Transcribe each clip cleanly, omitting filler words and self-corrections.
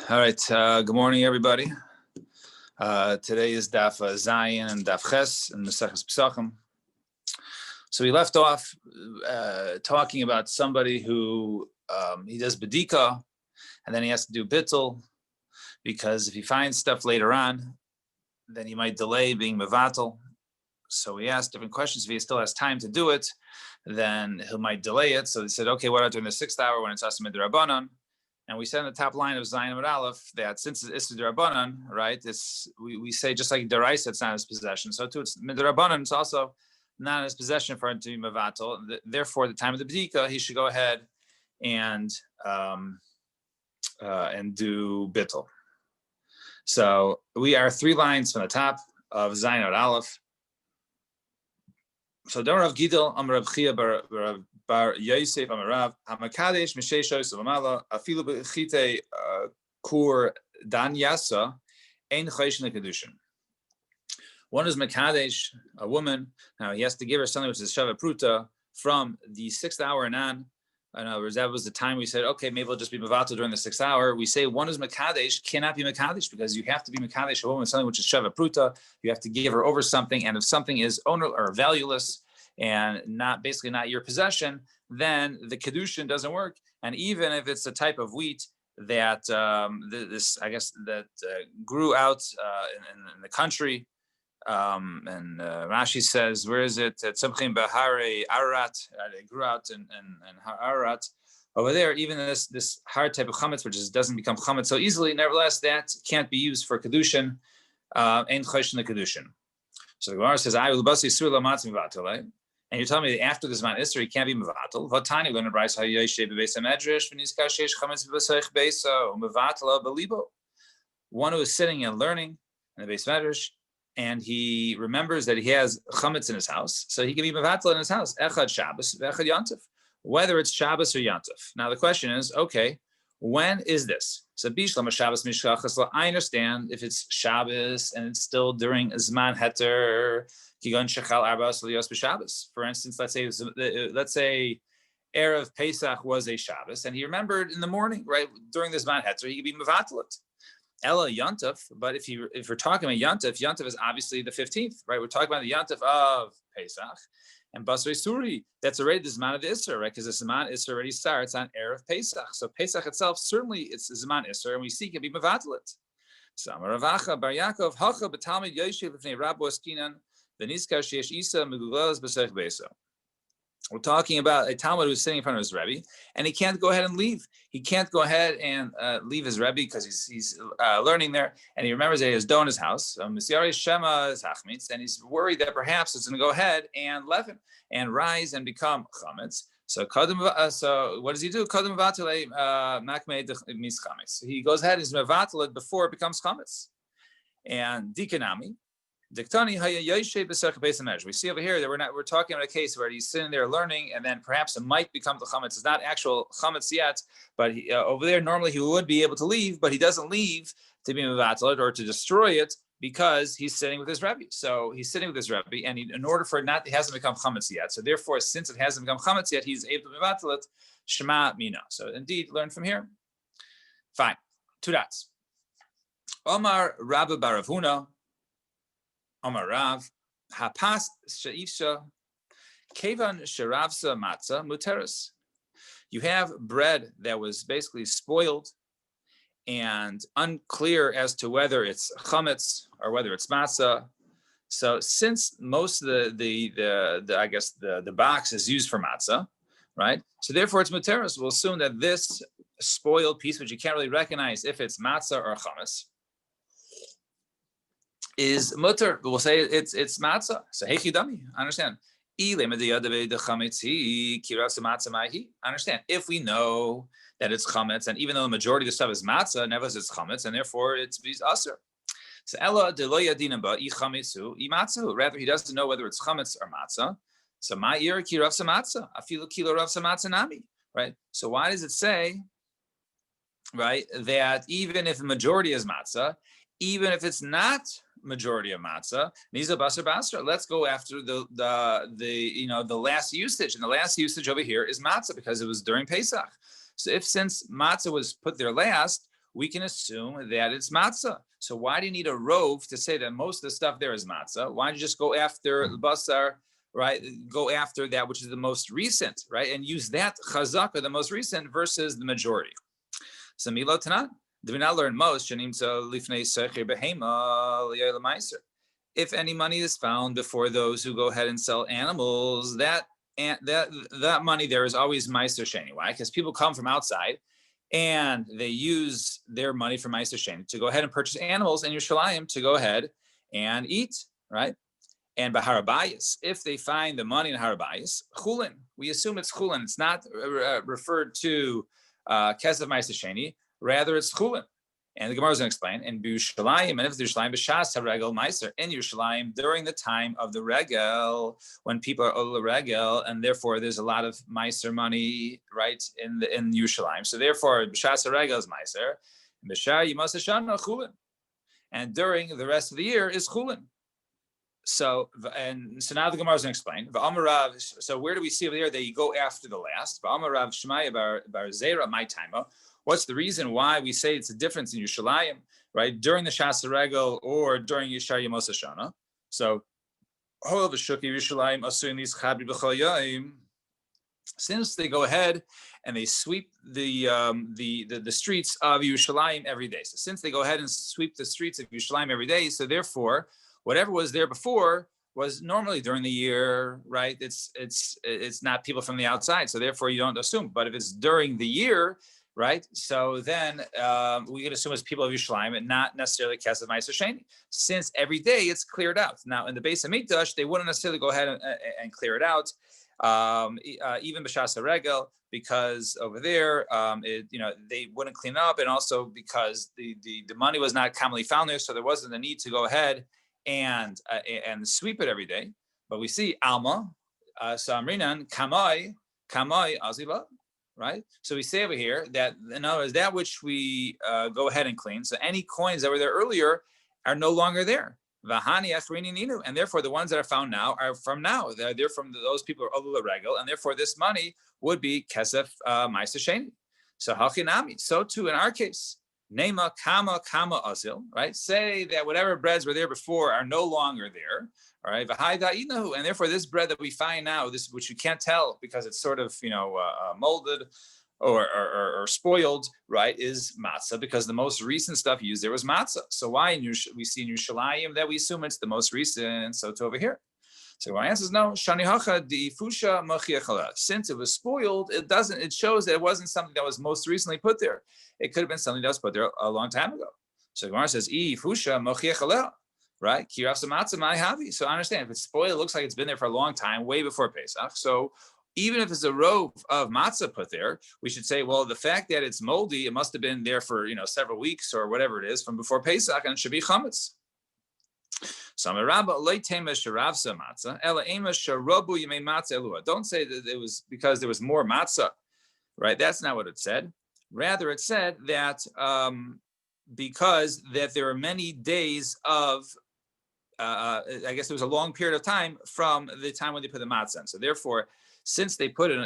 All right. Good morning, everybody. Today is Daf Zayin and Daf Ches and Maseches Pesachim. So we left off talking about somebody who he does bedika, and then he has to do bittul, because if he finds stuff later on, then he might delay being mevatel. So we asked different questions. If he still has time to do it, then he might delay it. So they said, okay, what about during the 6th hour when it's Asim Midrabanan? And we said in the top line of Zayin Amud Aleph that since it's Midrabanan, right, we say just like Deraisa, it's not his possession. So too, it's Midrabanan, it's also not his possession for him to be mevatel. Therefore, at the time of the bedika, he should go ahead and do bittul. So we are 3 lines from the top of Zayin Amud Aleph. So Dar Rav Gidel Amar Rav Chia Bar Yosef Amar Rav Hamakadesh Misheshois Amala Afilu Bechite Kur Dan Yasa Ein Chayshin Kedushin. One is Makadesh, a woman. Now he has to give her something which is Shava Pruta from the 6th hour and on. In other words, that was the time we said, okay, maybe we'll just be mevatel during the 6th hour. We say one is Makadesh, cannot be Makadesh, because you have to be Makadesh a woman with something which is Shava Pruta. You have to give her over something, and if something is owner or valueless and basically not your possession, then the Kedushin doesn't work. And even if it's a type of wheat that grew out in the country, and Rashi says, where is it? Tzemchim Bahare Ararat. It grew out in Ararat. Over there, even this hard type of chametz, which doesn't become chametz so easily, nevertheless, that can't be used for kedushin. Ain't choshen the kedushin. So the Gemara says, "I will basi sur lamatz mivatel." And you're telling me that after this man Isser, he can't be mevatel. Vatani learn a brayso hayoshei bebeis hamedrash v'nizkar sheish chametz b'besoich beiso mevatel belibo. One who is sitting and learning in the beis medrash, and he remembers that he has chametz in his house, so he can be mevatel in his house. Echad Shabbos, v'echad Yantif, whether it's Shabbos or Yantif. Now the question is, okay, when is this? So bishlam Shabbos mishkachas. I understand if it's Shabbos and it's still during Zman Heter, kigon shechal arba'os liyos b'Shabbos. For instance, let's say Erev Pesach was a Shabbos, and he remembered in the morning, right, during the Zman Heter, he could be mevatel it. Ella Yantif, but if we're talking about Yantif is obviously the 15th, right? We're talking about the Yantif of Pesach, and Basrei Suri, that's already the Zman of the Isser, right? Because the Zman Isser already starts on Erev Pesach. So Pesach itself, certainly it's the Zman Isser, and we see can be mevatel it. So Amar Ravacha Bar Yaakov Hacha B'Talmid Yoshev L'Fnei Rabbo Askinan V'Nizkar Sheyesh Isa Megugelas B'Sech Beiso. We're talking about a Talmud who's sitting in front of his Rebbe, and he can't go ahead and leave. He can't go ahead and leave his Rebbe because he's learning there, and he remembers that he has dough in his house. And he's worried that perhaps it's going to go ahead and leaven and rise and become chametz. So what does he do? So he goes ahead and is mevatel it before it becomes chametz. And dikanami. We see over here that we're talking about a case where he's sitting there learning, and then perhaps it might become the chametz. It's not actual chametz yet, but over there normally he would be able to leave, but he doesn't leave to be mevatel or to destroy it because he's sitting with his Rebbe. So he's sitting with his Rebbe, and in order for it hasn't become chametz yet. So therefore, since it hasn't become chametz yet, he's able to mevatel it. Shema mina. So indeed, learn from here. Fine. 2 dots. Omar Rabba Bar Huna. Amar Rav, hapas she'ifsha, kevan sheravsa matzah muteris. You have bread that was basically spoiled and unclear as to whether it's chametz or whether it's matzah. So since most of the box is used for matzah, right? So therefore it's muteris. We'll assume that this spoiled piece, which you can't really recognize if it's matzah or chametz, is mutter. We'll say it's matzah. So hey chidami, understand. Understand. If we know that it's chametz, and even though the majority of the stuff is matzah, nevertheless it's chametz, and therefore it's aser. So ella de lo yadina ba I chametzu I matzahu. Rather, he doesn't know whether it's chametz or matzah. So my ear ki rav matzah. Afilu kilo rav matzah nami. Right. So why does it say, right, that even if the majority is matzah, even if it's not majority of matzah, niza basar basra. Let's go after the last usage, and the last usage over here is matzah because it was during Pesach. So since matzah was put there last, we can assume that it's matzah. So why do you need a rove to say that most of the stuff there is matzah? Why don't you just go after basar, right? Go after that which is the most recent, right? And use that chazaka, the most recent, versus the majority. So Milo Tanan, do we not learn most? If any money is found before those who go ahead and sell animals, that money there is always meiser sheni. Why? Because people come from outside and they use their money for meiser sheni to go ahead and purchase animals in Yerushalayim to go ahead and eat, right? And b'harabayis, if they find the money in harabayis, chulin, we assume it's chulin. It's not referred to kesef meiser sheni. Rather, it's chulin. And the Gemara is going to explain, in Yerushalayim, and if it's Yerushalayim, b'shas ha-regel meiser, in Yerushalayim, during the time of the regel, when people are ol regel, and therefore there's a lot of meiser money, right, in Yerushalayim. So therefore, b'shas ha-regel is meiser, and b'shar yimas hashana chulin. And during the rest of the year is chulin. So now the Gemara is going to explain. So where do we see over there that you go after the last? V'amarav Shmaya bar Zera my time. What's the reason why we say it's a difference in Yerushalayim, right? During the Shas Regel or during Yishar Yemos Hashana. So, since they go ahead and they sweep the streets of Yerushalayim every day. So since they go ahead and sweep the streets of Yerushalayim every day, so therefore, whatever was there before was normally during the year, right? It's not people from the outside, so therefore you don't assume. But if it's during the year, right? So then we can assume it's people of Yerushalayim and not necessarily Kesef Meiser Sheni, since every day it's cleared out. Now in the Beis Hamikdash, they wouldn't necessarily go ahead and clear it out, even B'Shas HaRegel, because over there, they wouldn't clean up, and also because the money was not commonly found there, so there wasn't the need to go ahead and sweep it every day. But we see Alma, Samrinan, Kamai Azila. Right, so we say over here that in other words, that which we go ahead and clean. So any coins that were there earlier are no longer there. And therefore the ones that are found now are from now. They're from those people who are olula regel, and therefore this money would be kesef ma'aser sheni. So hachinami. So too in our case, nema kama azil. Right, say that whatever breads were there before are no longer there. All right, and therefore this bread that we find now, this which you can't tell because it's sort of molded or spoiled, right, is matzah, because the most recent stuff used there was matzah. So why we see in Yerushalayim that we assume it's the most recent? So to over here. So my answer is no. Shani hacha di fusha machiachala. Since it was spoiled, it doesn't. It shows that it wasn't something that was most recently put there. It could have been something that was put there a long time ago. So Gemara says, "I fusha machiachala." Right? So I understand if it's spoiled, it looks like it's been there for a long time, way before Pesach. So even if it's a rove of matzah put there, we should say, well, the fact that it's moldy, it must have been there for several weeks or whatever it is from before Pesach, and it should be chametz. Don't say that it was because there was more matzah, right? That's not what it said. Rather, it said that because that there are many days of I guess there was a long period of time from the time when they put the matzah in. So therefore, since they put it,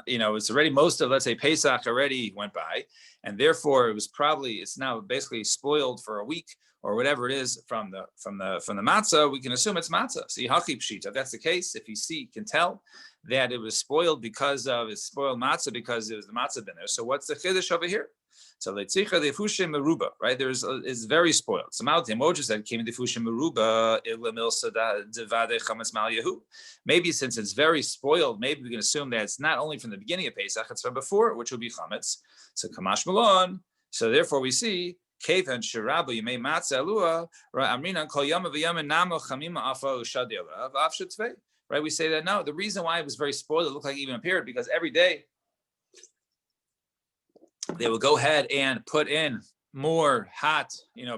it's already most of, let's say, Pesach already went by, and therefore it's now basically spoiled for a week or whatever it is from the matzah. We can assume it's matzah. See, haki pshita. If that's the case, if you can tell that it was spoiled because of it's spoiled matzah because there was the matzah been there. So what's the chiddush over here? So letzicha defushim meruba, right? It's very spoiled. So Malti Moja said came defushim meruba ilamilsa devade chametz mal yehu. Maybe since it's very spoiled, maybe we can assume that it's not only from the beginning of Pesach, it's from before, which would be chametz. So kamash malon. So therefore we see kevan shirabu yimei matzah alua amrinan kol yama v'yama namo chamima afa ushadila v'afshetzvei. Right? We say that no. The reason why it was very spoiled, it looked like it even appeared because every day they will go ahead and put in more hot,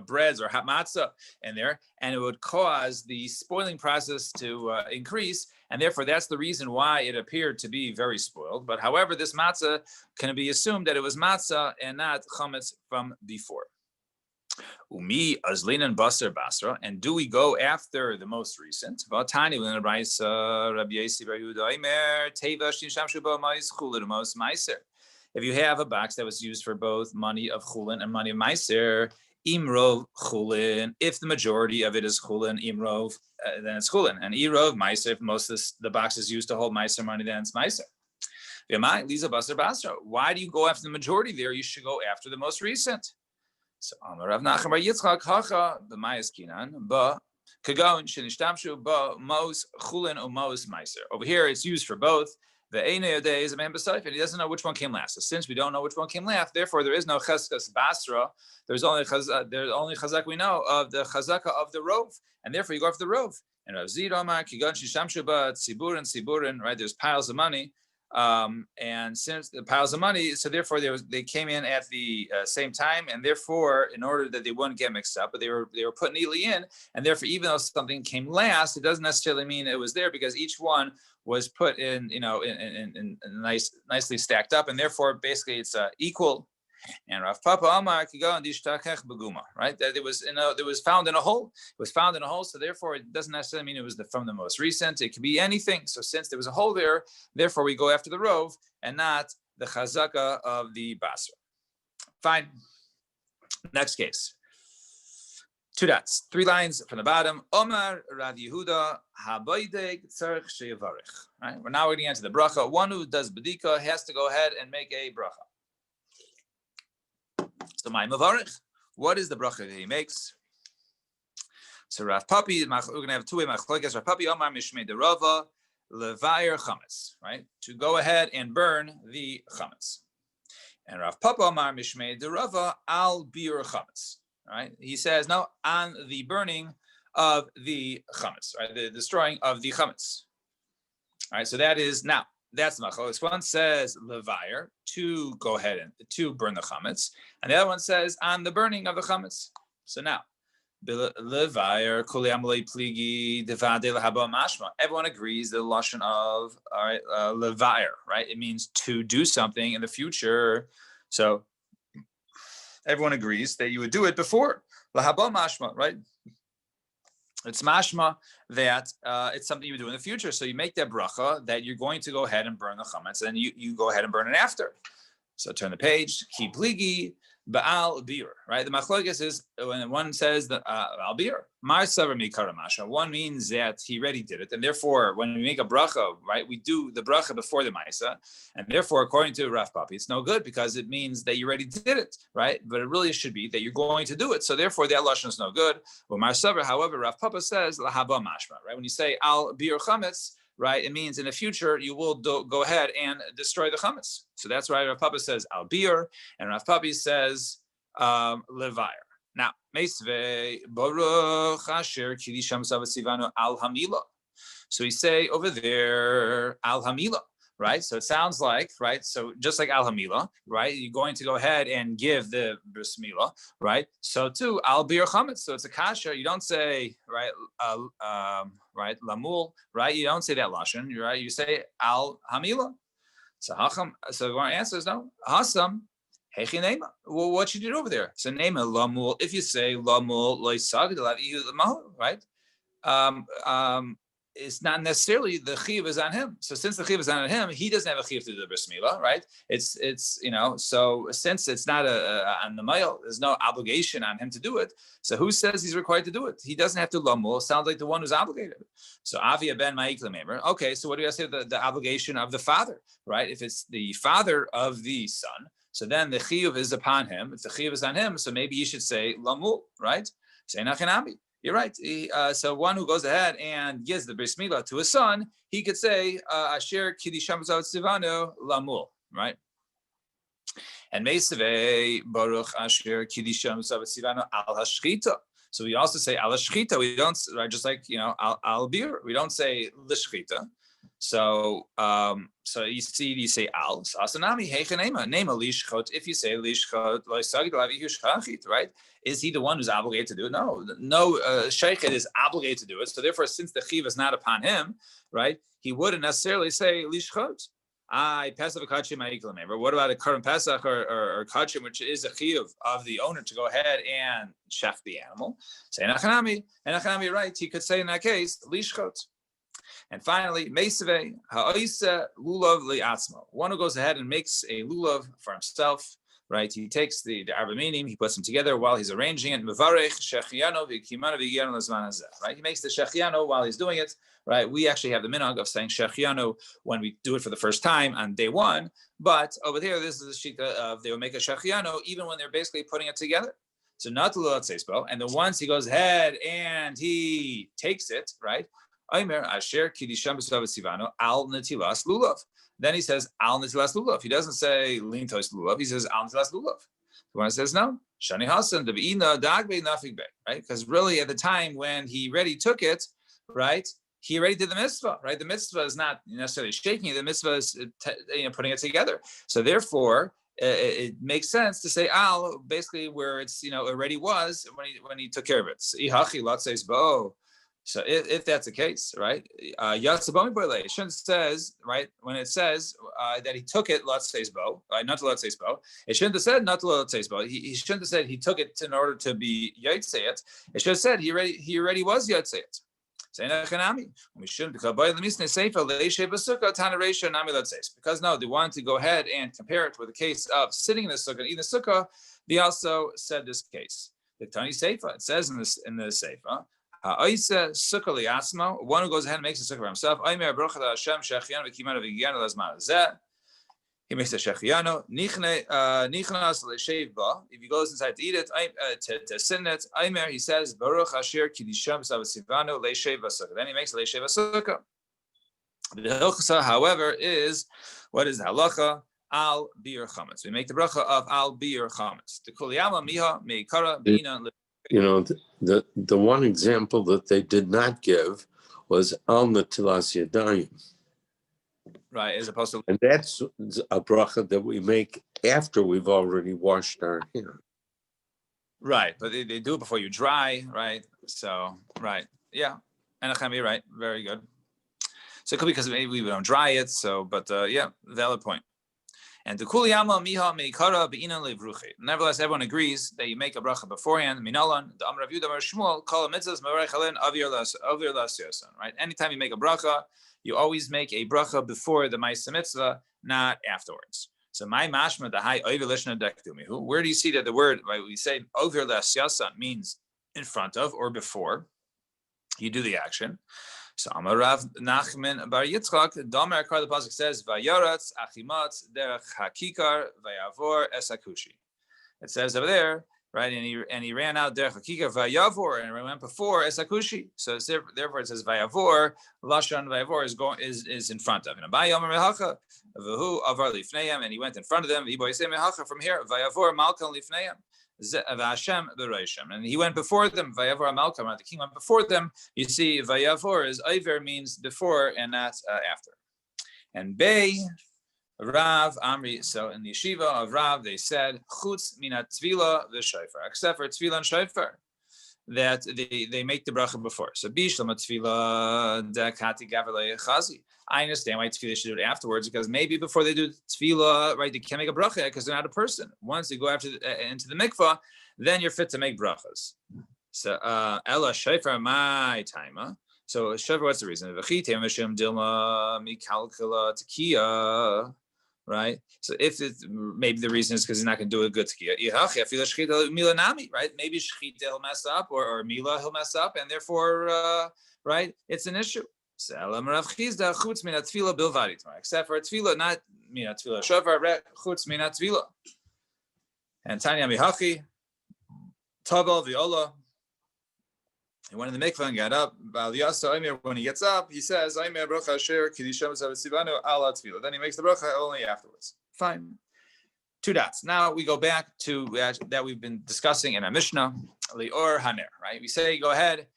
breads or hot matzah in there, and it would cause the spoiling process to increase, and therefore that's the reason why it appeared to be very spoiled. But however, this matzah can be assumed that it was matzah and not chametz from before. Umi azlinan basar basra, and do we go after the most recent? Vatani when Rabbi Yesi bar Yehuda Aimer teva shin shamshu ba mais chulid mos meiser. if you have a box that was used for both money of chulin and money of meiser, imrov chulin, if the majority of it is chulin, imrov, then it's chulin. And irov meiser, if most of the box is used to hold meiser money, then it's meiser. Why do you go after the majority there? You should go after the most recent. So Rav Nachman bar Yitzchak hacha b'mayas kinan ba kagon shenishtamshu ba mos chulin or mos meiser. Over here, it's used for both. The Einei Odeh is a man b'seif, and he doesn't know which one came last. So since we don't know which one came last, therefore there is no cheskas basra. There's only chazak we know of the chazaka of the rov, and therefore you go after the rov. And Rav Zid Omar kigon shenishtamshu ba tziburin, right? There's piles of money. And since the piles of money, so therefore they came in at the same time, and therefore, in order that they wouldn't get mixed up, but they were put neatly in, and therefore, even though something came last, it doesn't necessarily mean it was there because each one was put in, in nicely stacked up, and therefore, basically, it's equal. And Rav Papa Amar Kigon Dishtachech Beguma, right? That it was found in a hole. It was found in a hole, so therefore it doesn't necessarily mean it was from the most recent. It could be anything. So since there was a hole there, therefore we go after the rov and not the chazaka of the basra. Fine. Next case. 2 dots, 3 lines from the bottom. Omar Rav Yehuda Haboideg Tzarich Sheyavarich. Right. We're now getting into the bracha. One who does bedika has to go ahead and make a bracha. So my mavarich, what is the bracha that he makes? So Rav Papi, we're going to have 2 way machlokes. Rav Papi Omar Mishmei Derava Levayer Chametz, right? To go ahead and burn the chametz. And Rav Papa Omar Mishmei Derava Al Bir Chametz, right? He says no on the burning of the chametz, right? The destroying of the chametz. All right, so that is now. That's the machlokes. One says levayer, to go ahead and to burn the chametz, and the other one says on the burning of the chametz. So now, levayer kuli amalei pligi devade lahaba mashma. Everyone agrees the lashon of levayer, right? It means to do something in the future. So everyone agrees that you would do it before lahaba mashma, right? It's mashma that it's something you would do in the future. So you make that bracha that you're going to go ahead and burn the chametz, and you go ahead and burn it after. So turn the page. Ki pligi ba'al bir. Right. The machlokes is when one says that al bir mar savar mikara masha. One means that he already did it, and therefore when we make a bracha, right, we do the bracha before the ma'isa, and therefore according to Rav Papi, it's no good because it means that you already did it, right? But it really should be that you're going to do it. So therefore that lashon is no good. Well, mar savar, however, Rav Papa says lahaba mashma. Right. When you say al bir chametz, right, it means in the future you will go ahead and destroy the chametz. So that's why Rav Papa says al bir, and Rav Papi says levayer. Now, meisve baruch asher kidisham savasivanu al hamila. So we say over there al hamila, right? So it sounds like, right? So just like al hamila, right? You're going to go ahead and give the bris milah, right? So too al bir chametz. So it's a kasha. You don't say right, right lamul, right? You don't say that lashon, right? You say al hamila. So hacham. So our answer is no. Hasam. Well, what should you do over there? So name a lamul. If you say lamul loisagd right? It's not necessarily the chiv is on him. So since the chiv is on him, he doesn't have a chiv to do the bris milah, right? It's so since it's not on the male, there's no obligation on him to do it. So who says he's required to do it? He doesn't have to lamul. Sounds like the one who's obligated. So avia ben ma'ik lememer. Okay, so what do you say? The obligation of the father, right? If it's the father of the son, so then the chiyuv is upon him. If the chiyuv is on him, so maybe you should say lamul, right? Say nachinami. You're right. So one who goes ahead and gives the bris milah to his son, he could say asher kidisham sivanu lamul, right? And meisave baruch asher kidisham sivanu al hashchita. So we also say al hashchita. We don't, right? Just like al bir. We don't say lishchita. So so you say al. So asanami heichanema name a lishchot. If you say lishchot loisagid lavihu shchachit, right? Is he the one who's obligated to do it? No, sheikhet is obligated to do it. So therefore, since the chiv is not upon him, right? He wouldn't necessarily say lishchot. Pesach v'kachim ma'iklam. What about a current Pesach or kachim, which is a chiv of the owner to go ahead and shech the animal? Say nachanami, and nachanami, right? He could say in that case lishchot. And finally, Meisve ha'oisa lulav li'atzmo. One who goes ahead and makes a lulav for himself, right? He takes the arbaminim, he puts them together while he's arranging it. Mevarech shechiano v'kimano v'gianu l'zman hazeh. Right? He makes the shechiano while he's doing it, right? We actually have the minhag of saying shechiano when we do it for the first time on day one, but over here, this is the shita of they will make a shechiano even when they're basically putting it together. So not to l'atzeisbo, and then once he goes ahead and he takes it, right? Aimer asher kidisham b'sivano al netilas lulav. Then he says al netilas lulav. He doesn't say lintos lulav. He says al netilas lulav. The one says no. Shani hasan debeina dagbe nafig be. Right? Because really, at the time when he already took it, right, he already did the mitzvah. Right? The mitzvah is not necessarily shaking it. The mitzvah is putting it together. So therefore, it makes sense to say al basically where it's already was when he took care of it. Ihachi latzes bo. So if that's the case, right, it shouldn't says, right, when it says that he took it, not to Latzesbo, it shouldn't have said not to Latzesbo. He shouldn't have said he took it in order to be Yotzeit. It should have said he already was Yotzeit. Because no, they wanted to go ahead and compare it with the case of sitting in the sukkah and eating the sukkah. They also said this case. The Tani Seifa, it says in the Seifa, one who goes ahead and makes a sukkah for himself. He makes a shechiano. If he goes inside to eat it, to sit in it, he says, Baruch Asher Kidisham Savasivano Leishev Sukkah. Then he makes a Leishev Sukkah. The hilchasa, however, is what is the halacha? Al bir chametz. We make the bracha of al bir chametz. The kuliyama miha meikara beina. The one example that they did not give was al netilas yadayim. Right, as opposed to, and that's a bracha that we make after we've already washed our hands. Right, but they do it before you dry, right? So, right, yeah, Anachami, right, very good. So it could be because maybe we don't dry it. So, but yeah, valid point. And the kuliyama miha meikara be'inan levruche. Nevertheless, everyone agrees that you make a bracha beforehand. Minalan, the Amar Rav Yehuda Bar Shmuel, kol mitzvahs mevarech alen avir las. Right. Anytime you make a bracha, you always make a bracha before the ma'aseh mitzvah, not afterwards. So my mashma the high over lishna dektumihu. Where do you see that the word, right? We say over las means in front of or before you do the action. So Amar Rav Nachman Bar Yitzchak, Domer Akar, the pasuk says, Vayaratz achimatz derech hakikar vayavor esakushi. It says over there, right? And he ran out derech hakikar vayavor, and went before esakushi. So therefore it says vayavor. Lashon vayavor is in front of. And Abayam mehacha v'hu avar lifneiam, and he went in front of them. V'boy say mehacha from here vayavor malkan lifneiam. And he went before them. Vayavor Malkam, the king went before them. You see, Vayavor is Iver means before and not after. And Bey, Rav, Amri. So in the yeshiva of Rav, they said Chutz minat tvila v'shofar, except for tvila and shofar, that they make the bracha before. So Bishlam tvila dekati gavrle chazi. I understand why tefillah should do it afterwards, because maybe before they do tefillah, right, they can't make a bracha because they're not a person. Once they go into the mikvah, then you're fit to make brachas. So ella shofar my taima. So shofar, what's the reason? Dilma mikalkala tekiya. Right. So if maybe the reason is because he's not going to do a good tekiya. Right. Maybe shchita he'll mess up, or mila he'll mess up, and therefore, right, it's an issue. Except for tefillah, not minat tefillah shofar, chutz minat tefillah. And Tanya mihachi, tabal v'ola. He went in the mikvah and got up. When he gets up, he says, then he makes the bracha only afterwards. Fine. 2 dots. Now we go back to that we've been discussing in our Mishnah, lior haner, right? We say, go ahead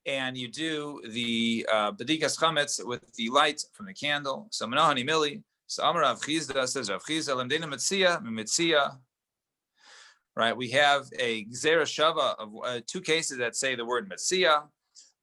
and you do the bedikas chametz with the light from the candle. So menahani mili. So Amar Rav Chizda says, Rav Chizda lemdena mitzia. Right, we have a gzera shava of 2 cases that say the word metzia,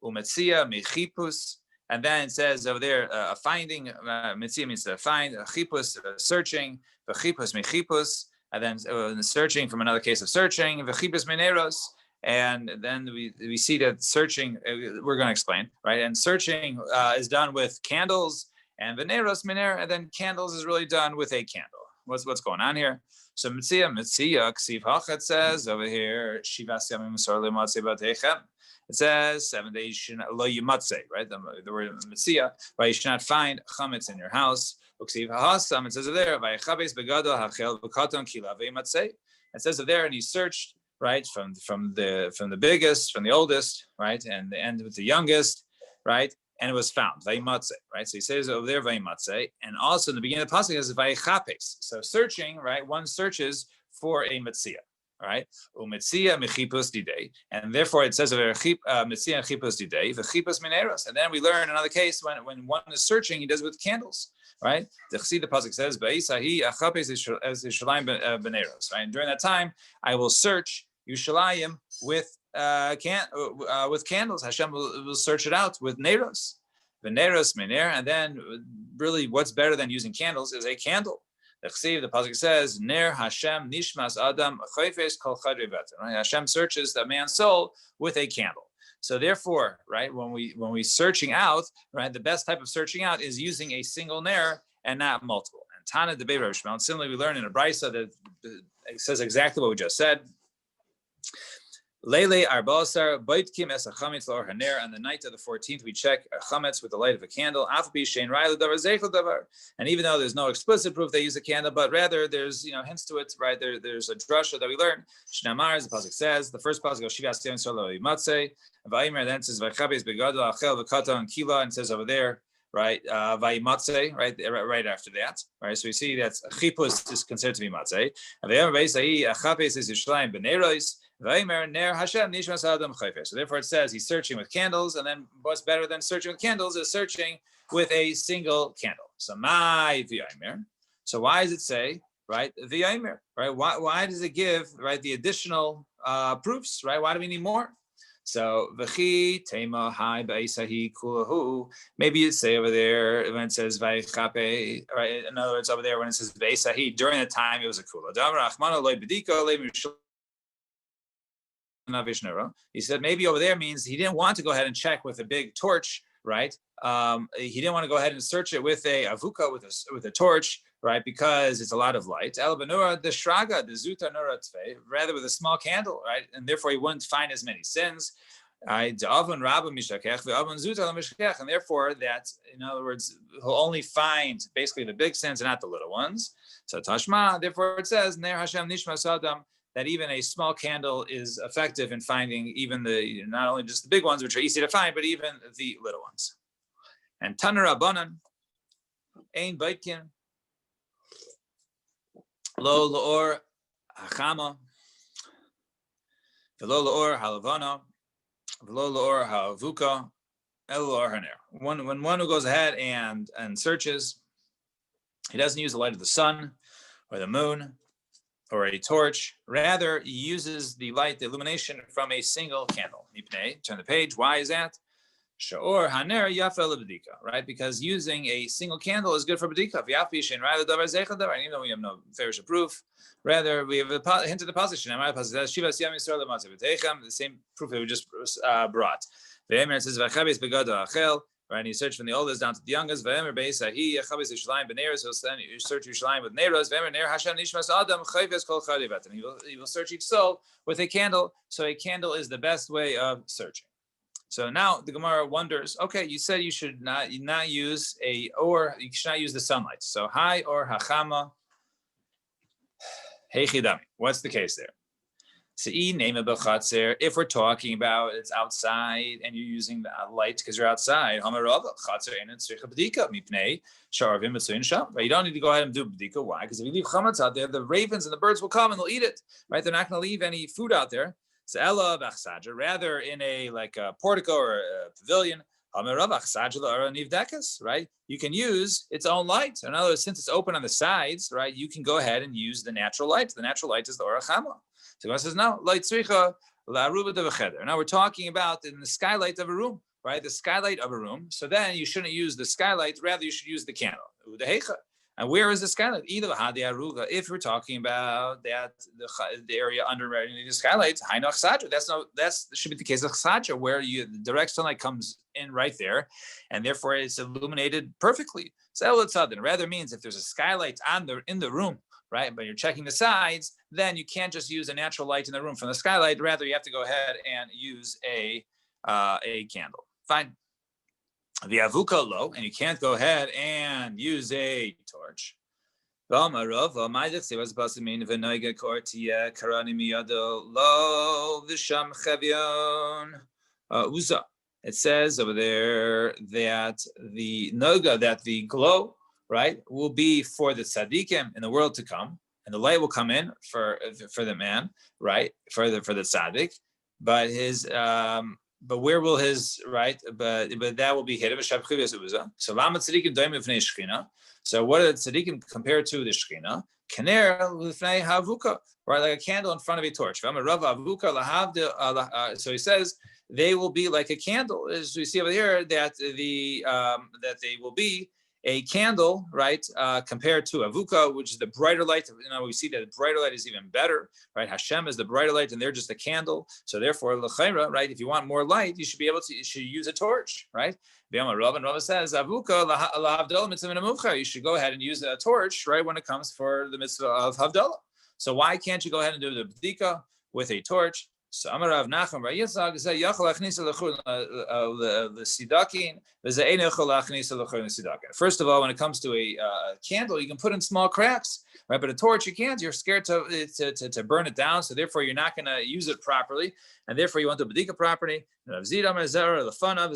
umetzia mechipus, and then it says over there a finding. Metzia means to find, chipus searching, v'chipus mechipus, and then searching from another case of searching, v'chipus meneros, And then we see that searching, we're going to explain, right? And searching is done with candles, and veneros miner, and then candles is really done with a candle. What's going on here? So Mitzia, Ksiv Hachet says over here, Shivas Yamim Masor Lematze Batechem. It says 7 days lo yimatze, right? The word Mitzia, right? You should not find chametz in your house. Uksiv Hahasam, it says over there, Vayichabes Begado Hachel V'Katon Kila V'Yimatze. It says over there, and he searched, right, from the biggest, from the oldest, right, and the end with the youngest, right, and it was found, Vayimatze, right? So he says over there, Vayimatze, and also in the beginning of the pasuk it says Vayichapes. So searching, right, one searches for a Metzia, right? Umetzia mechipus didei, and therefore it says over Metzia chipus didei, v'chipus mineros. And then we learn another case when one is searching, he does it with candles, right? The pasuk says, Ba'isahi achapes as Yishalayim beneros, right? And during that time, I will search Yushalayim with candles. Hashem will search it out with neros, veneros mener, and then really, what's better than using candles is a candle. The pasuk says, Ner Hashem nishmas adam chayfes kol chadrei betan. Right? Hashem searches the man's soul with a candle. So therefore, right, when we searching out, right, the best type of searching out is using a single ner and not multiple. And Tana debate Rav Shmuel. Similarly, we learn in a brisa that it says exactly what we just said. Leile arbasar baitkim es chametz lor haner. On the night of the 14th, we check chametz with the light of a candle. Afbi shein ra'il davar zeichel davar. And even though there's no explicit proof they use a candle, but rather there's hints to it, right? There's a drasha that we learn. Shnamar, as the pasuk says, the first pasuk goes shivas yom solo yimatze. Vayimer then says vaychabes begadol achel v'kata and kila, and says over there, right, vayimatze, right after that, right. So we see that chipus is considered to be matze. And the other beisai achapes is Yishlayim beneros. So therefore it says he's searching with candles, and then what's better than searching with candles is searching with a single candle. So my v'yaimer. So why does it say, right, v'yaimer, right? Why does it give, right, the additional proofs, right? Why do we need more? So v'chi tema hai ba'isahi kulahu. Maybe you say over there when it says vaychape, right? In other words, over there when it says ba'isahi, during the time it was a kula. He said maybe over there means he didn't want to go ahead and check with a big torch, right? He didn't want to go ahead and search it with a avuka, with a torch, right? Because it's a lot of light. El benura the shraga the zuta nura tfei, rather with a small candle, right? And therefore he wouldn't find as many sins. And therefore that, in other words, he'll only find basically the big sins and not the little ones. So Tashma, therefore it says Ner Hashem Nishmas Adam, that even a small candle is effective in finding even not only just the big ones, which are easy to find, but even the little ones. And Taner Abanan, Ein Baitkin, Lo Laor Hachama, Velo Laor Halavana, Velo Laor Haavuka, El Laor Haner. When one who goes ahead and searches, he doesn't use the light of the sun or the moon or a torch. Rather, he uses the light, the illumination from a single candle. Turn the page. Why is that? Sha'or haner yafel b'dika, right? Because using a single candle is good for b'dika. Even though we have no fairish proof, rather we have a hint of the passage. The same proof that we just brought. It says right, and he searched from the oldest down to the youngest. He'll search Yerushalayim with neros. He will search each soul with a candle. So a candle is the best way of searching. So now the Gemara wonders, okay, you said you should not use you should not use the sunlight. So hai or hachama heichidami. What's the case there? If we're talking about it's outside and you're using the light because you're outside, but you don't need to go ahead and do b'dika. Why? Because if you leave chametz out there, the ravens and the birds will come and they'll eat it. Right? They're not going to leave any food out there. So ella b'achsadra, rather in a portico or a pavilion, right? You can use its own light. In other words, since it's open on the sides, right, you can go ahead and use the natural light. The natural light is the orach chama. So God says, no, light tzricha la'aruba dev'cheder. Now we're talking about in the skylight of a room, right? The skylight of a room. So then you shouldn't use the skylight. Rather, you should use the candle. And where is the skylight? Either Hadi Aruga, if we're talking about that the area under the skylight, that should be the case of Chsadra, where the direct sunlight comes in right there, and therefore it's illuminated perfectly. So it rather means if there's a skylight in the room, right, but you're checking the sides, then you can't just use a natural light in the room from the skylight. Rather, you have to go ahead and use a candle. Fine. The avuka low, and you can't go ahead and use a torch. It says over there that the noga, that the glow, right, will be for the tzaddikim in the world to come, and the light will come in for the man, right, for the tzaddik, but his but where will his right? But that will be hidden. So lama tzaddikim doimim v'nei shechina. So what are the tzaddikim compared to the shechina? Kener l'fnei havuka, right, like a candle in front of a torch. So he says they will be like a candle, as we see over here, that that they will be a candle, right, compared to avuka, which is the brighter light. We see that the brighter light is even better, right? Hashem is the brighter light, and they're just a candle. So therefore, l'chayra, right, if you want more light, you should use a torch, right? Rava says, avuka lahavdalah mitzvah minamuvcha. You should go ahead and use a torch, right, when it comes for the mitzvah of havdalah. So why can't you go ahead and do the bdika with a torch? So Amarav Nachman Bar Yitzchak said Yachal Achnisa the Sidakin. There's a Einechol Achnisa the Sidakin. First of all, when it comes to a candle, you can put in small cracks, right? But a torch you can't. You're scared to burn it down, so therefore you're not going to use it properly, and therefore you want the bedika property. The fun of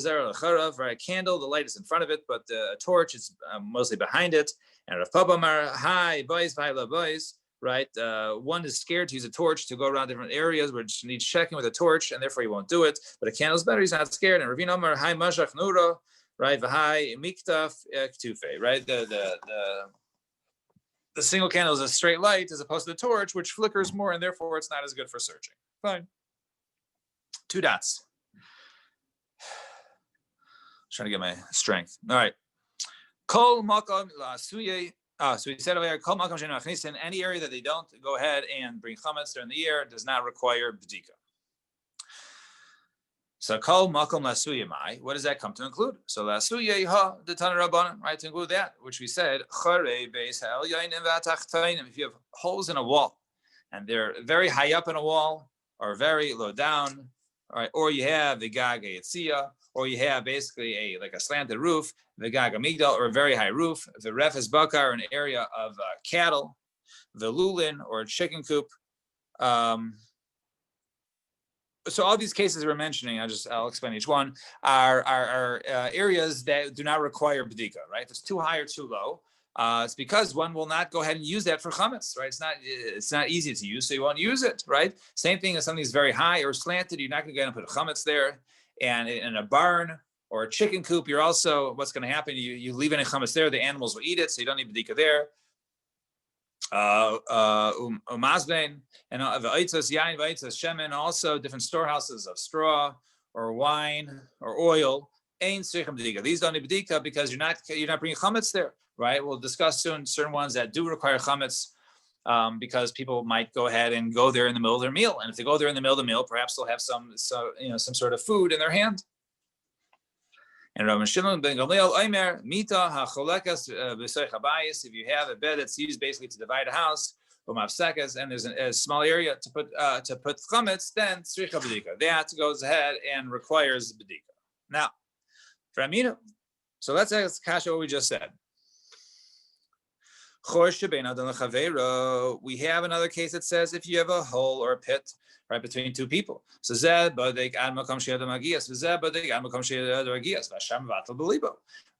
right? A candle, the light is in front of it, but a torch is mostly behind it. And Rav Papa Mar Hi boys, boys. Right, one is scared to use a torch to go around different areas where it needs checking with a torch, and therefore he won't do it. But a candle is better; he's not scared. And Ravina Amar Hai Mashach Nura, right? V'Hai Miktaf Ktufe, right? The single candle is a straight light as opposed to the torch, which flickers more, and therefore it's not as good for searching. Fine. 2 dots. Trying to get my strength. All right. Kol Makom Lasuye. So he said over here, in any area that they don't go ahead and bring chametz during the year does not require b'dika. So kol makom lasuye mai, what does that come to include? So lasuye ha the Tana Rabbanan, right, to include that, which we said, if you have holes in a wall, and they're very high up in a wall, or very low down, all right, or you have the gaga yitzia, or you have basically a slanted roof, the gaga migdal, or a very high roof, the refes bakar, an area of cattle, the lulin, or a chicken coop. So all these cases we're mentioning, I'll explain each one, are areas that do not require b'dika, right? If it's too high or too low, it's because one will not go ahead and use that for chametz, right? It's not easy to use, so you won't use it, right? Same thing as something that's very high or slanted, you're not going to go ahead and put chametz there. And in a barn or a chicken coop, you're also, what's going to happen, you leave any chametz there, the animals will eat it, so you don't need b'dika there. Umazbein and v'aitzas yain v'aitzas shemen, also different storehouses of straw or wine or oil. Ain tzrichim b'dika. These don't need b'dika because you're not bringing chametz there, right? We'll discuss soon certain ones that do require chametz, because people might go ahead and go there in the middle of their meal, and if they go there in the middle of the meal, perhaps they'll have some sort of food in their hand. And Rav Shimon ben Gamliel Omer Mita HaCholekas B'Soich Habayis. If you have a bed that's used basically to divide a house, and there's a small area to put chametz, then tzricha b'dika. That goes ahead and requires b'dika. Now, for Aminu, so let's ask Kasha what we just said. We have another case that says if you have a hole or a pit right between two people, so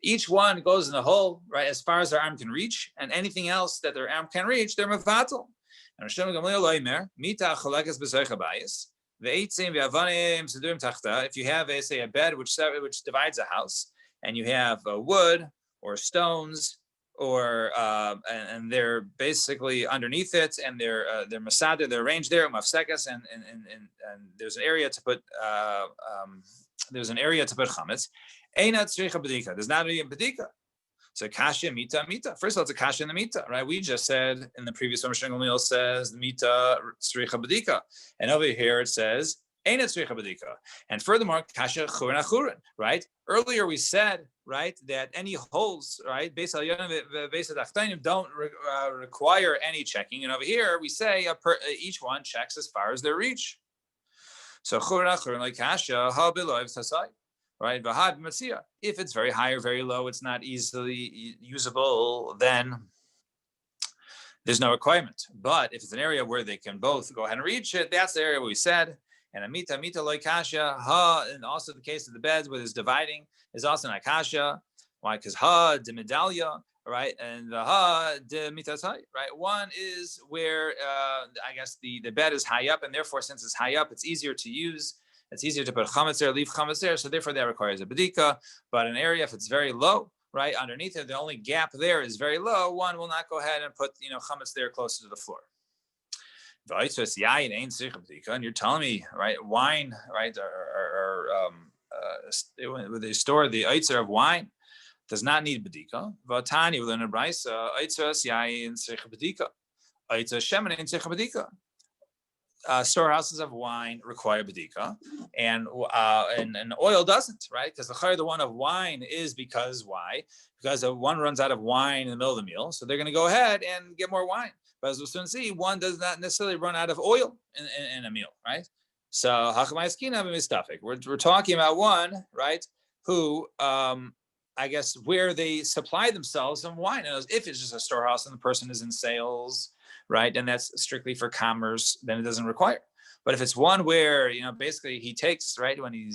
each one goes in the hole right as far as their arm can reach, and anything else that their arm can reach, they're mevatel. And if you have a bed which divides a house, and you have wood or stones, or and they're basically underneath it, and they're masada, they're arranged there, mafsekas, and there's an area to put chametz. Einat tzricha b'dika. There's not a b'dika. So kasha mita mita. First of all, it's a kasha in the mita, right? We just said in the previous one, Mishnah says the mita tzricha b'dika, and over here it says ain't tzricha b'dika. And furthermore, kasha churin achurin, right? Earlier we said, right, that any holes, right, based on don't require any checking, and over here we say each one checks as far as their reach. So churin achurin like kasha ha below tasai. Right, if it's very high or very low, it's not easily usable, then there's no requirement. But if it's an area where they can both go ahead and reach it, that's the area we said. And amita loy kasha ha, and also the case of the beds where there's dividing is also an akasha. Why? Because ha de medallia, right, and the ha de mitasai, right. One is where I guess the bed is high up, and therefore since it's high up, it's easier to use. It's easier to put chametz there, leave chametz there, so therefore that requires a bedika. But an area, if it's very low, right, underneath it, the only gap there is very low, one will not go ahead and put chametz there closer to the floor. And you're telling me, right, wine, right, when they store the eitzer of wine, does not need bedika. Vatani, we learn in Brisa, eitzer yain tzricha bedika, eitzer shemen in tzricha bedika. Storehouses of wine require bedika, and oil doesn't, right? Because the one of wine is because why? Because one runs out of wine in the middle of the meal, so they're going to go ahead and get more wine. But as we'll soon see, one does not necessarily run out of oil in a meal, right? So we're talking about one, right, who I guess where they supply themselves some wine. And if it's just a storehouse and the person is in sales, right, and that's strictly for commerce, then it doesn't require. But if it's one where basically he takes, right, when he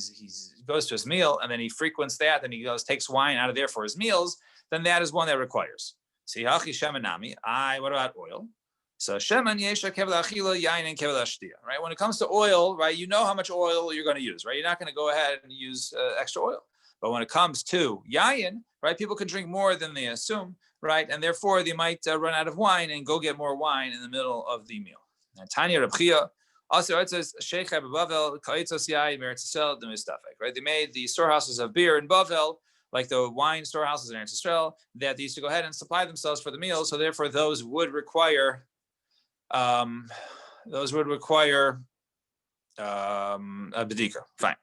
goes to his meal and then he frequents that, and he takes wine out of there for his meals, then that is one that requires. See, hachi shemanami. What about oil? So sheman yesha kevel achila yain and kevel ashtia. Right, when it comes to oil, right, you know how much oil you're going to use, right? You're not going to go ahead and use extra oil. But when it comes to yayin, right, people can drink more than they assume, right, and therefore they might run out of wine and go get more wine in the middle of the meal. And Tanya Reb Chia also it says Sheikh Bavel Kaitzos Yayin Meretz Yisrael Demistafek. Right, they made the storehouses of beer in Bavel, like the wine storehouses in Eretz Yisrael, that they used to go ahead and supply themselves for the meal. So therefore, those would require a bedika. Fine.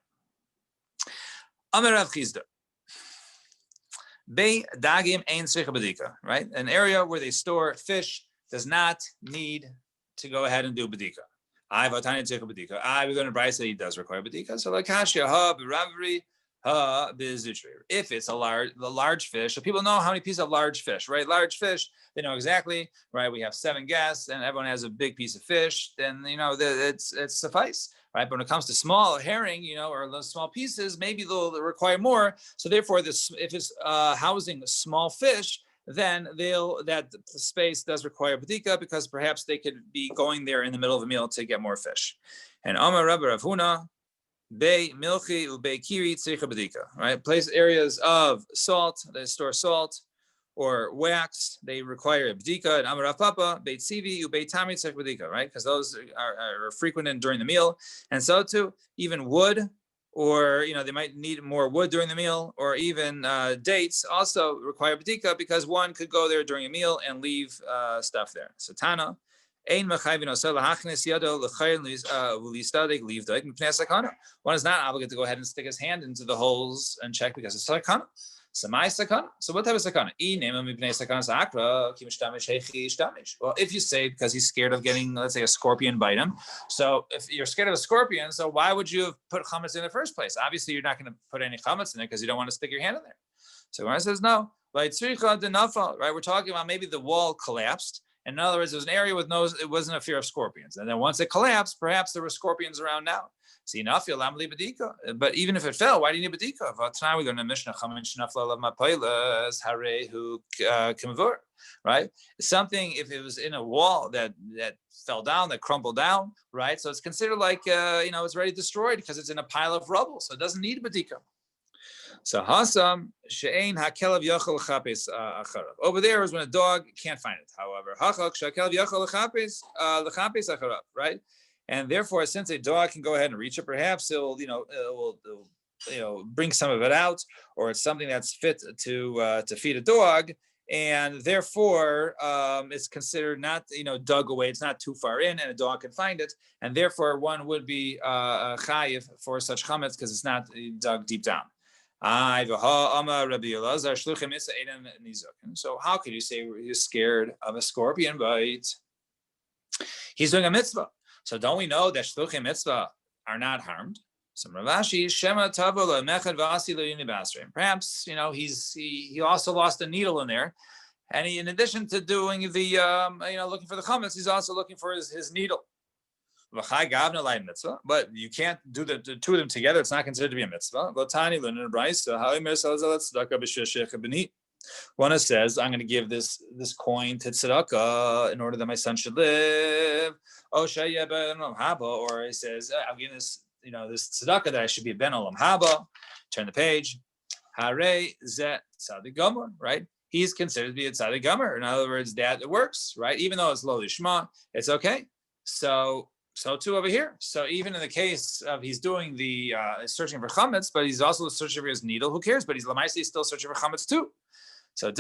Amar Rav Chizda. Bei dagim ein tzricha bedika, right? An area where they store fish does not need to go ahead and do bedika. I vatani tzricha bedika. We're going to Bryce that he does require bedika. So like kashya ha b'ravri ha b'zitri. If it's the large fish, so people know how many pieces of large fish, right? Large fish, they know exactly, right? We have 7 guests, and everyone has a big piece of fish. Then it's suffice. Right, but when it comes to small herring, or those small pieces, maybe they'll require more. So therefore, if it's housing small fish, then that space does require bedika, because perhaps they could be going there in the middle of a meal to get more fish. And Amar Rabbi Rav Huna, Bei Milchi Ubei Kiri Tzricha bedika. Right, place areas of salt, they store salt or wax, they require a bedika. And Amar Rav Papa, Beit Sivi, Ubeit Tami Tzech bedika, right? Because those are frequent during the meal. And so too, even wood, or they might need more wood during the meal, or even dates also require bedika, because one could go there during a meal and leave stuff there. Satana. One is not obligated to go ahead and stick his hand into the holes and check, because it's sakana. So what type of sakana? Well, if you say because he's scared of getting, let's say, a scorpion bite him. So if you're scared of a scorpion, so why would you have put chametz in the first place? Obviously, you're not going to put any chametz in there because you don't want to stick your hand in there. So when I says no, right? We're talking about maybe the wall collapsed. In other words, there's an area with it wasn't a fear of scorpions. And then once it collapsed, perhaps there were scorpions around now. See, but even if it fell, why do you need bedika? We learn in Mishnah, right? Something, if it was in a wall that fell down, that crumbled down, right? So it's considered like, it's already destroyed because it's in a pile of rubble. So it doesn't need bedika. So hasam she'ein hakelav yachol chapes acharav. Over there is when a dog can't find it. However, hachak shakelav yachol chapes acharav, right? And therefore, since a dog can go ahead and reach it, perhaps it will bring some of it out, or it's something that's fit to feed a dog, and therefore it's considered not dug away. It's not too far in, and a dog can find it, and therefore one would be chayiv for such chametz because it's not dug deep down. So how could you say you're scared of a scorpion bite? He's doing a mitzvah. So don't we know that shluchim mitzvah are not harmed? Perhaps he also lost a needle in there, and he, in addition to doing the looking for the chametz, he's also looking for his needle. But you can't do the two of them together. It's not considered to be a mitzvah. One says, I'm going to give this coin to tzedakah in order that my son should live. Or he says, I'm giving this tzedakah that I should be a ben olam haba. Turn the page. Hare zeh tzadik gomer, right? He's considered to be a tzadik gomer. In other words, that it works, right? Even though it's lo lishma, it's okay. So too over here. So even in the case of he's doing the searching for chametz, but he's also searching for his needle. Who cares? But he's still searching for chametz too. So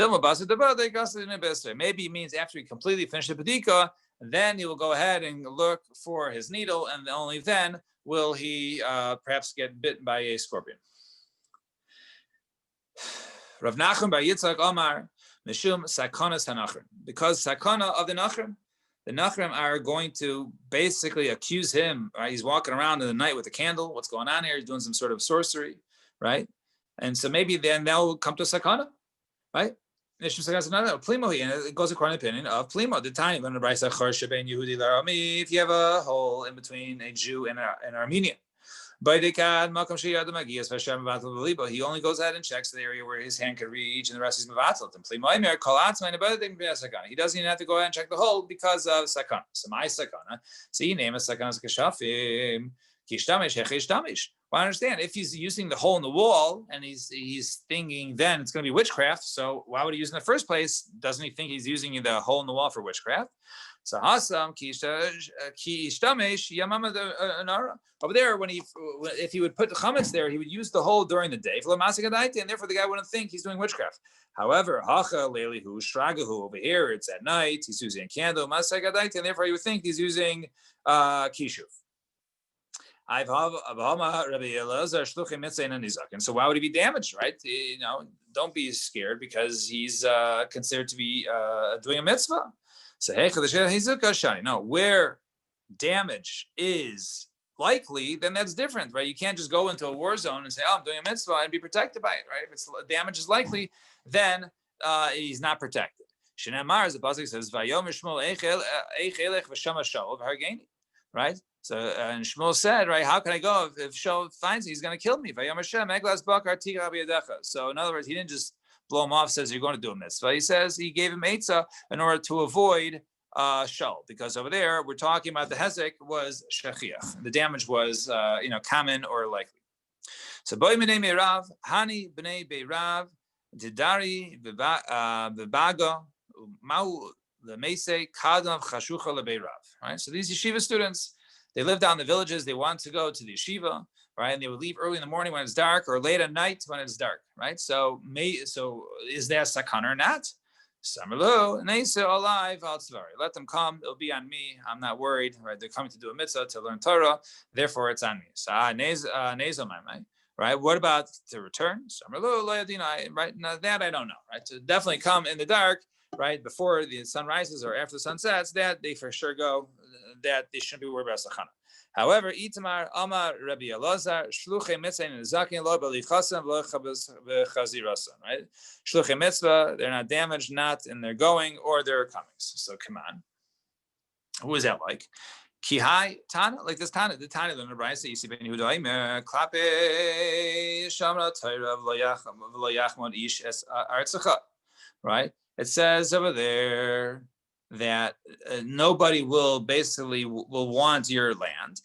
maybe it means after he completely finished the pedika, then he will go ahead and look for his needle, and only then will he perhaps get bitten by a scorpion. Rav Nachum bar Yitzchak Omar Mishum Sakonas HaNachrim, because sakana of the Nachrim are going to basically accuse him. Right? He's walking around in the night with a candle. What's going on here? He's doing some sort of sorcery, right? And so maybe then they'll come to sakana. Right? And it goes according to the opinion of Plimo. The time when if you have a hole in between a Jew and an Armenian, he only goes ahead and checks the area where his hand could reach, and the rest is mevatzelt. He doesn't even have to go ahead and check the hole because of sakana. So my sakana. So you name it sakana kashafim. Well, I understand if he's using the hole in the wall and he's thinking then it's going to be witchcraft. So why would he use it in the first place? Doesn't he think he's using the hole in the wall for witchcraft? So Hasam ki ishtamesh yamama over there if he would put the chametz there, he would use the hole during the day for and therefore the guy wouldn't think he's doing witchcraft. However, hacha leilihu shragahu over here it's at night. He's using a candle masagadaita, and therefore he would think he's using kishuv. And so why would he be damaged, right? Don't be scared because he's considered to be doing a mitzvah. So no, where damage is likely, then that's different, right? You can't just go into a war zone and say, "Oh, I'm doing a mitzvah," and be protected by it, right? If it's damage is likely, then he's not protected. Shnei as the pasuk says, "Vayom Shmuel eichelech v'shama Shaul v'hargeni," right? So and Shmuel said, right, how can I go if Shaul finds me, he's going to kill me? So in other words, he didn't just blow him off, says you're going to do a mitzvah. He says he gave him eitzah in order to avoid Shaul, because over there we're talking about the hezek was shechiach. The damage was common or likely. So boy minei meirav, hani bnei beirav, didari v'baga, mau lemeisei kadav chashucha lebeirav. Right. So these yeshiva students, they live down in the villages. They want to go to the yeshiva, right? And they would leave early in the morning when it's dark, or late at night when it's dark, right? So is there sakana or not? Samarlo, Neisa alive, let them come. It'll be on me. I'm not worried, right? They're coming to do a mitzvah, to learn Torah. Therefore, it's on me. So right? What about to return? Samarlo, right? Now that I don't know, right? To definitely come in the dark, right? Before the sun rises or after the sun sets, that they for sure go. That they shouldn't be worried about sakana. However, Itamar Amar Rabbi Elazar Shluchei Mitzvah and Zakin Lo Belichasam Lo Chazirasan. Right? Shluchei Mitzvah, they're not damaged, not in their going or their comings. So come on, who is that like? Kihai Tana, like this Tana, the Tana in the Brayse Yisi Ben Yehuda Aimer Klape Shamra Torah V'Lo Yachmod Ish Es Artzacha. Right? It says over there that nobody will want your land.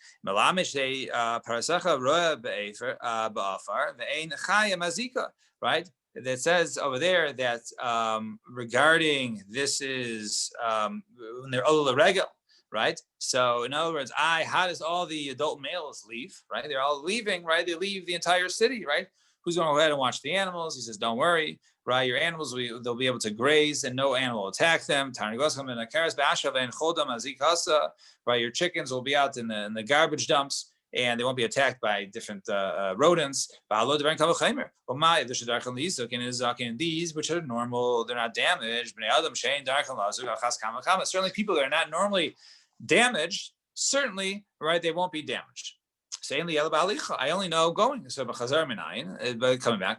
Right? That says over there that regarding this is when they're ola regel, right? So in other words, how does all the adult males leave, right? They're all leaving, right? They leave the entire city, right? Who's going to go ahead and watch the animals? He says, don't worry, right? Your animals, they'll be able to graze and no animal will attack them. Right? Your chickens will be out in the garbage dumps and they won't be attacked by different rodents. These, which are normal, they're not damaged. Certainly people that are not normally damaged, certainly, right, they won't be damaged. I only know going. So but coming back.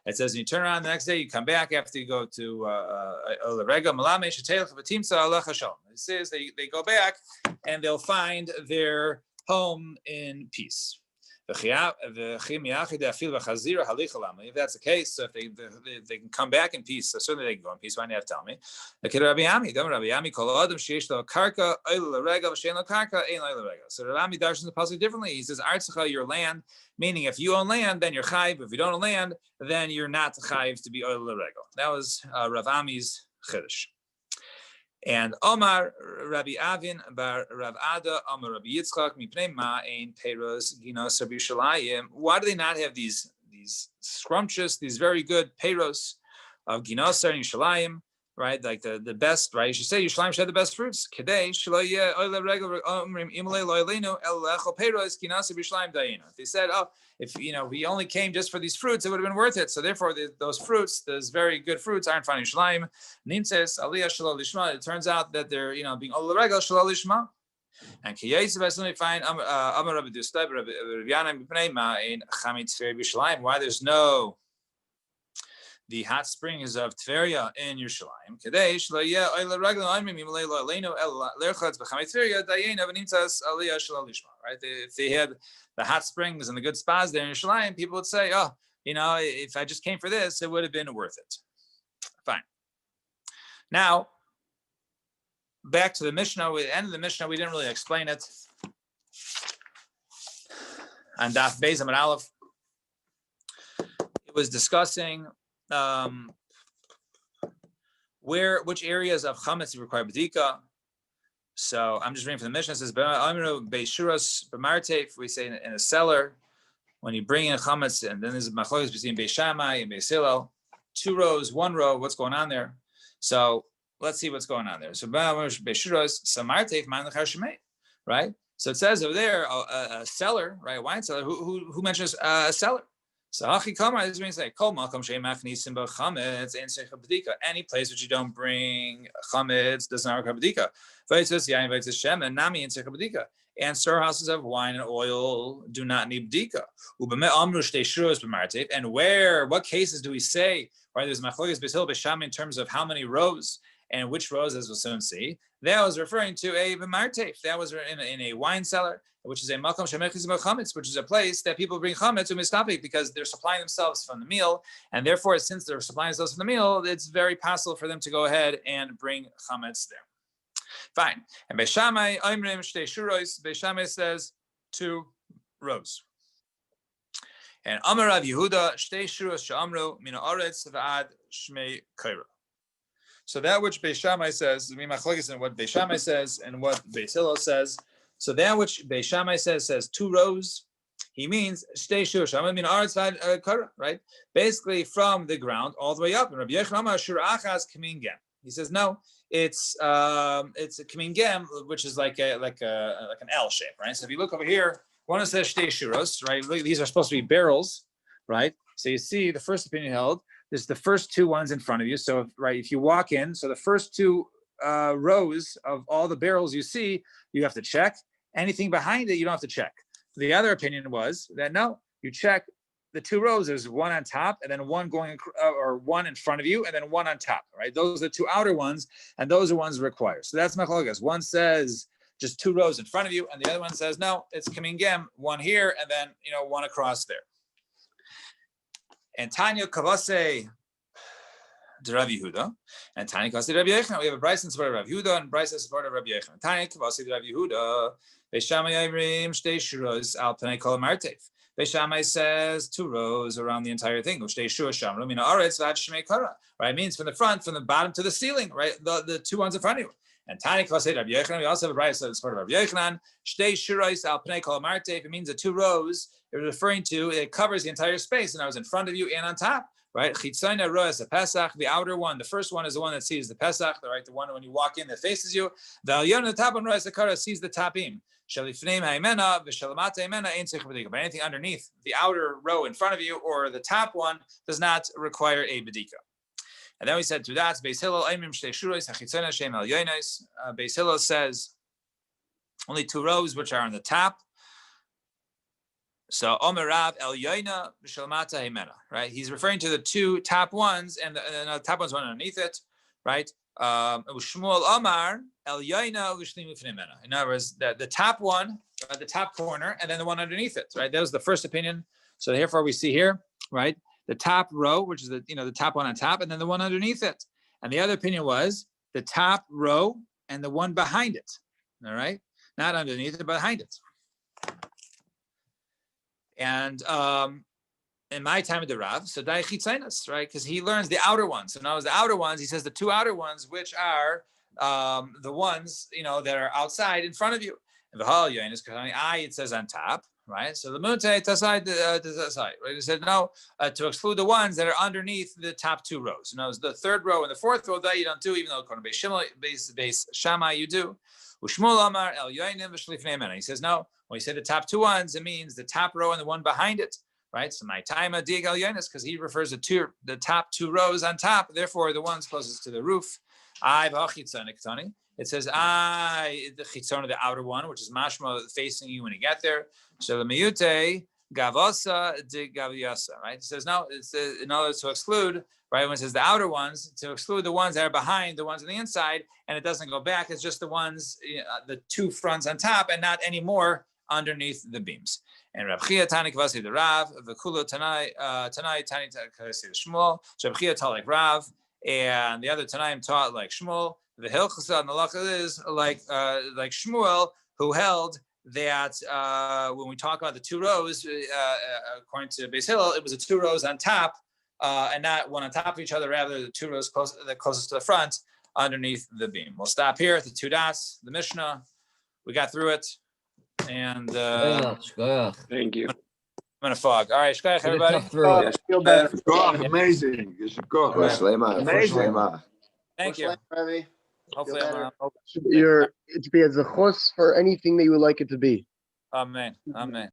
It says when you turn around the next day, you come back after you go to it says they go back and they'll find their home in peace. If that's the case, so if they can come back in peace, so certainly they can go in peace. Why do you have to tell me? So Rabbi darshans the pasuk differently. He says, "Artzacha, your land," meaning if you own land, then you're chayiv. If you don't own land, then you're not chayiv to be oil l'regel. That was Rav Ami's chiddush. And Omar Rabbi Avin bar Rav Ada Omar Rabbi Yitzchak mipnei ma'ain peiros ginos Rabbi Yerushalayim. Why do they not have these scrumptious, these very good peiros of ginos and Yerushalayim, right? Like the best, right? You should say Yerushalayim should have the best fruits. Kedei shelo yeh oile regel omrim imolei lo elenu el lecho peiros ginos Yerushalayim dayina. They said, oh, if we only came just for these fruits, it would have been worth it. So therefore, those fruits, those very good fruits, aren't found in Yerushalayim. Nimtzes aliyah shalol lishma. It turns out that they're being ol regel shalol lishma. And kiyayis find Amar Rabbi Dustai Rabbi Yana b'pnei ma'ain chametz fer Yerushalayim. Why there's no the hot springs of Tveria in Yerushalayim. Kedei shelo yeh oile regel omrim imolei lo elenu el lerchatz b'chametz Tveria dayena v'nimtzas aliyah shalol lishma. Right? If they had the hot springs and the good spas there in Yerushalayim, people would say, oh, if I just came for this, it would have been worth it. Fine. Now, back to the Mishnah. At the end of the Mishnah, we didn't really explain it. On Daf Beis Amud Aleph, it was discussing which areas of chametz require b'dika. So I'm just reading from the Mishnah. It says, we say in a cellar, when you bring in chametz, and then there's a machlokes between Beis Shammai and Beis Hillel, 2 rows, 1 row, what's going on there? So let's see what's going on there. So right? So it says over there, a cellar, right? A wine cellar. Who mentions a cellar? So Hachi Kamar, this means like Kol Makom Sheimach Nisim Chametz and Seicha B'dika. Any place which you don't bring chametz does not require b'dika. Vaitzis Yain Vaitzis Shem and Nami and Seicha B'dika. And storehouses of wine and oil do not need b'dika. Ubame Amru Shtei Shuros B'martev. And what cases do we say? Right, there's Machlokes Beis Hillel Beis Shammai in terms of how many rows and which rows, as we'll soon see. That was referring to a b'martev. That was in a wine cellar, which is a makom shemechis b'chametz, which is a place that people bring chametz to mistapik because they're supplying themselves from the meal, and therefore, since they're supplying themselves from the meal, it's very possible for them to go ahead and bring chametz there. Fine. And Beis Shammai oimrim shtei shuros. Beis Shammai says 2 rows. And Amar Rav Yehuda shtei shuros she'amru min haaretz v'ad shmei kaira. So that which Beis Shammai says, and what Beis Shammai says and what Beis Hillel says. So that which Beis Shammai says 2 rows. He means shtei shuros she'amru min haaretz v'ad kaira, right? Basically from the ground all the way up. And Rabbi Yechon Amar shur achas kamin gem. He says no, it's a kamin gem, which is like an L shape, right? So if you look over here, one says shtei shuros, right? These are supposed to be barrels, right? So you see the first opinion held. There's the first 2 ones in front of you. So if you walk in, so the first 2 rows of all the barrels you see, you have to check. Anything behind it, you don't have to check. The other opinion was that no, you check the 2 rows. There's 1 on top, and then 1 going or 1 in front of you, and then 1 on top. Right? Those are the 2 outer ones, and those are ones required. So that's machlokes. One says just 2 rows in front of you, and the other one says no, it's kamin gem, 1 here, and then 1 across there. And Tanya Kavase de Rav Yehuda, and Tanya Kavase de Rabbi Yechon. We have a Bryce in support of Rav Yehuda and Bryce in support of Rabbi Yechon. Tanya Kavase de Rav Yehuda. Beis Shammai Yivrim Shtei Shuros Al Pnei Kol Martev. Beis Shammai says 2 rows around the entire thing. Shtei Shuros Shamru Min Haaretz V'ad Shmei Kara. Right, it means from the front, from the bottom to the ceiling. Right, the 2 ones in front of you. And Tani Kvasei Rabbi Yochanan, we also have a brayso that's part of Rabbi Yochanan. Shtei shurais al pnei kol amarte. If it means the two rows, it's referring to it covers the entire space, and I was in front of you and on top. Right? Chitzayna roas a Pesach. The outer one, the first one is the one that sees the Pesach. Right? The one when you walk in that faces you. The Alyon, the top one, roas a Kara sees the tapim. Shalifneim haimena v'shalamata haimena ain't tzich b'dika. But anything underneath the outer row in front of you or the top one does not require a bedika. And then we said to that, Beis Hillel Aimim Shtei Shuros Hachitzona Shem El Yonos. Beis Hillel says only two rows which are on the top. So Omer Rav El Yoina B'Shalmata Hemena. Right, he's referring to the two top ones, and the top ones one underneath it. Right, Shmuel Omar El Yoina V'Shlimu F'Nemena. In other words, the top one, the top corner, and then the one underneath it. Right, that was the first opinion. So therefore, we see here, right, the top row, which is the top one on top, and then the one underneath it. And the other opinion was the top row and the one behind it. All right, not underneath it, but behind it. And in my time at the Rav, so Dai Chitzainas, right? Because he learns the outer ones. So now as the outer ones, he says the two outer ones, which are the ones, that are outside in front of you. And the Hal Yonis, because it says on top, right? So the Munte Tasai, right? He said no, to exclude the ones that are underneath the top two rows. Now the third row and the fourth row that you don't do, even though according to Beis Shammai you do. Ushmul Amar El Yoinim V'Shlifnei Mena. He says no. When you say the top two ones, it means the top row and the one behind it, right? So my time Dig El Yonis, because he refers to the top two rows on top, therefore the ones closest to the roof. It says the chitzon, the outer one, which is mashma facing you when you get there. So the miyute gavosa de gaviasa, right? It says no. It's in order to exclude, right? When it says the outer ones, to exclude the ones that are behind the ones on the inside, and it doesn't go back. It's just the ones, the two fronts on top, and not any more underneath the beams. And Rab Chia Tani Kvasi the Rav, V'Kulo Tanai Tani Kvasi the Shmuel. So Rab Chia taught like Rav, and the other Tanaim taught like Shmuel. The Hilchasa and the Lacha is like Shmuel, who held that when we talk about the two rows, according to Beis Hillel, it was the two rows on top, and not one on top of each other. Rather, the two rows closest to the front, underneath the beam. We'll stop here at the two dots. The Mishnah, we got through it, and thank you. I'm in a fog. All right, shkayach, everybody. Feel better. Amazing. Amazing. Thank you. Hopefully, It to be a zechus for anything that you would like it to be. Amen. Amen.